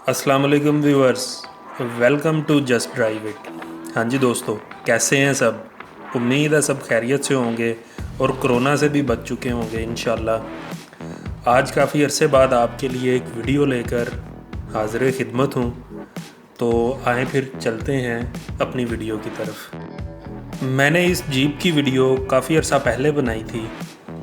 अस्सलाम वालेकुम viewers, welcome to just drive it. हाँ जी दोस्तों, कैसे हैं सब? उम्मीद है सब खैरियत से होंगे और कोरोना से भी बच चुके होंगे इंशाल्लाह। आज काफ़ी अरसे बाद आपके लिए एक वीडियो लेकर हाज़िर खिदमत हूँ, तो आए फिर चलते हैं अपनी वीडियो की तरफ। मैंने इस जीप की वीडियो काफ़ी अरसा पहले बनाई थी,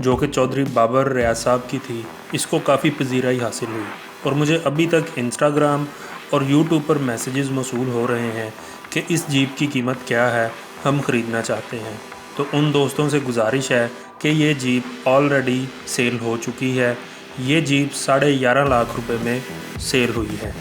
जो कि चौधरी बाबर रियाज साहब की थी। इसको काफ़ी पजीराई हासिल हुई और मुझे अभी तक इंस्टाग्राम और यूट्यूब पर मैसेजेस मौसूल हो रहे हैं कि इस जीप की कीमत क्या है, हम ख़रीदना चाहते हैं। तो उन दोस्तों से गुजारिश है कि ये जीप ऑलरेडी सेल हो चुकी है। ये जीप 11.5 लाख रुपए में सेल हुई है।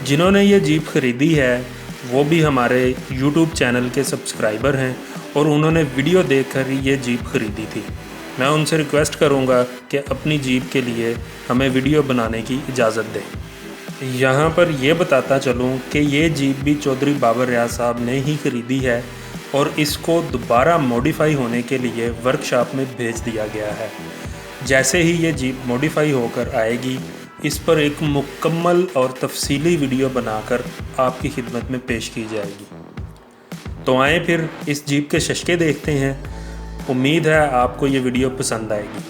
जिन्होंने ये जीप ख़रीदी है वो भी हमारे यूट्यूब चैनल के सब्सक्राइबर हैं और उन्होंने वीडियो देखकर ही ये जीप ख़रीदी थी। मैं उनसे रिक्वेस्ट करूंगा कि अपनी जीप के लिए हमें वीडियो बनाने की इजाज़त दें। यहाँ पर ये बताता चलूँ कि ये जीप भी चौधरी बाबर रियाज साहब ने ही ख़रीदी है और इसको दोबारा मॉडिफाई होने के लिए वर्कशॉप में भेज दिया गया है। जैसे ही ये जीप मॉडिफाई होकर आएगी, इस पर एक मुकम्मल और तफसीली वीडियो बनाकर आपकी खिदमत में पेश की जाएगी। तो आए फिर इस जीप के शशके देखते हैं। उम्मीद है आपको ये वीडियो पसंद आएगी।